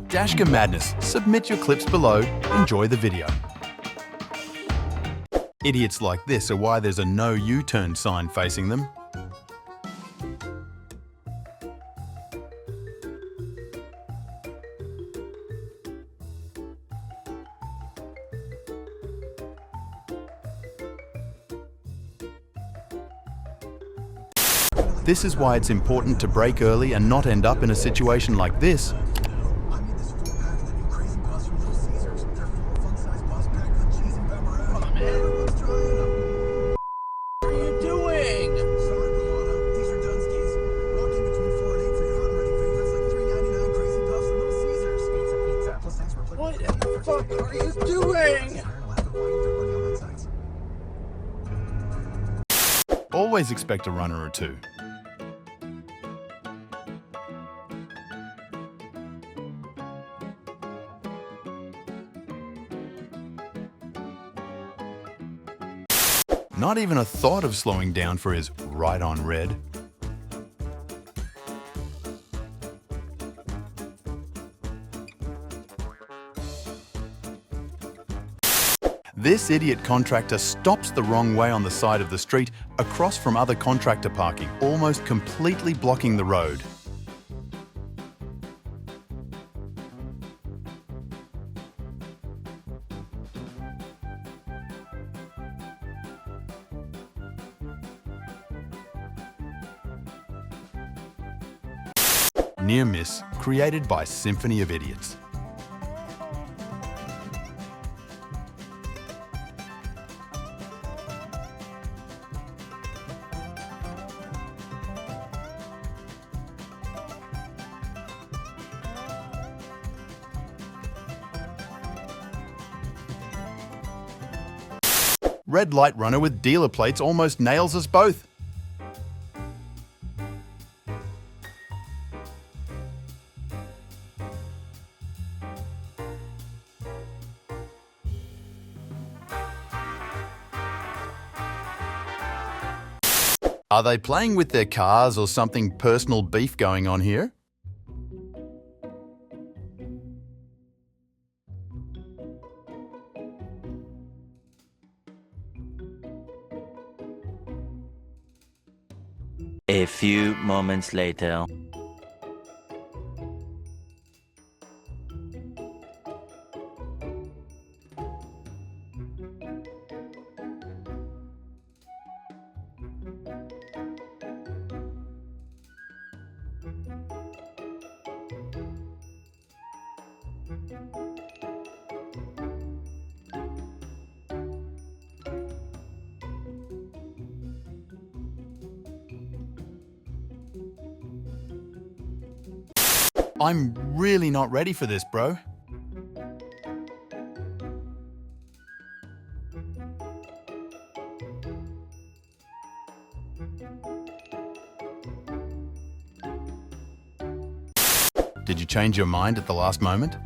Dashcam Madness. Submit your clips below. Enjoy the video. Idiots like this are why there's a no U-turn sign facing them. This is why it's important to brake early and not end up in a situation like this. What the fuck are you doing? Always expect a runner or two. Not even a thought of slowing down for his right on red. This idiot contractor stops the wrong way on the side of the street across from other contractor parking, almost completely blocking the road. Near miss created by Symphony of Idiots. Red light runner with dealer plates almost nails us both. Are they playing with their cars or something personal beef going on here? A few moments later. I'm really not ready for this, bro. Did you change your mind at the last moment?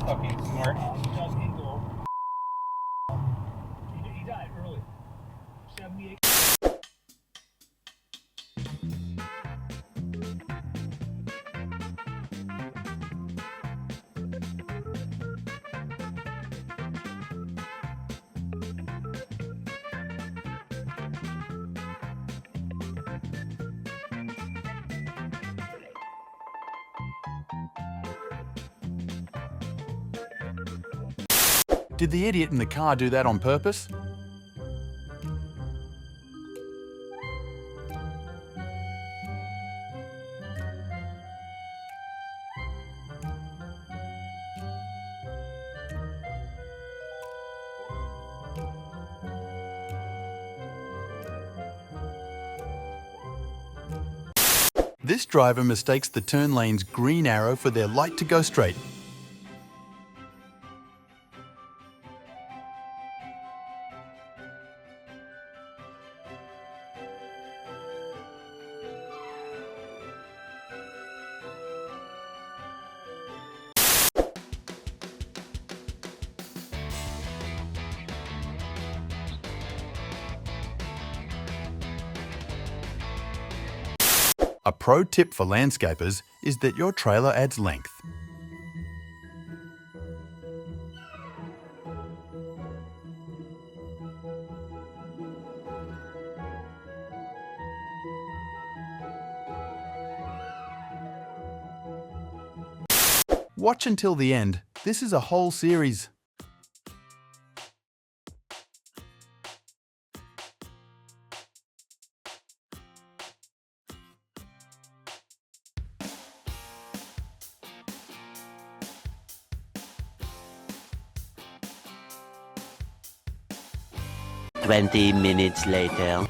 Fucking smart. He died early. 78. Did the idiot in the car do that on purpose? This driver mistakes the turn lane's green arrow for their light to go straight. A pro tip for landscapers is that your trailer adds length. Watch until the end. This is a whole series. Twenty minutes later.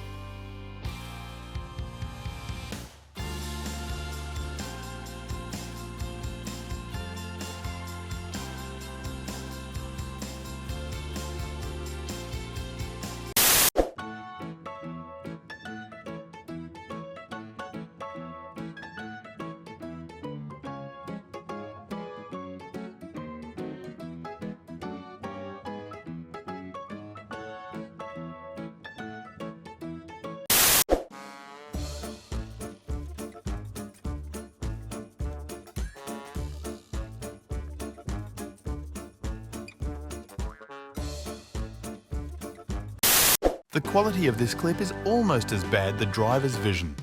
The quality of this clip is almost as bad the driver's vision.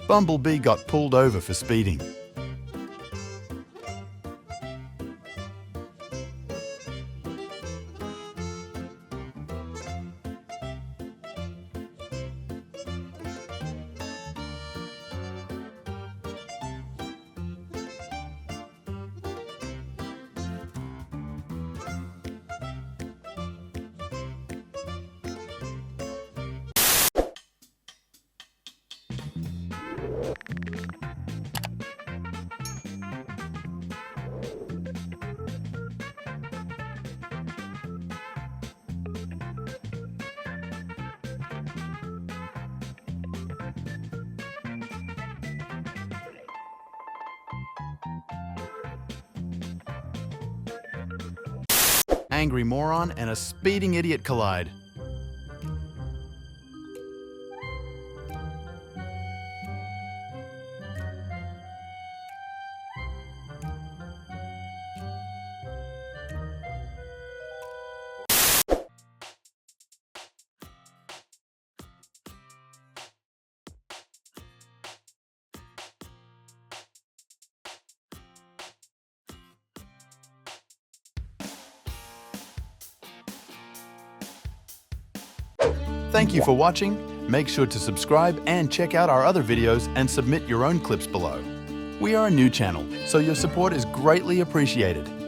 Bumblebee got pulled over for speeding. Angry moron and a speeding idiot collide. Thank you for watching. Make sure to subscribe and check out our other videos and submit your own clips below. We are a new channel, so your support is greatly appreciated.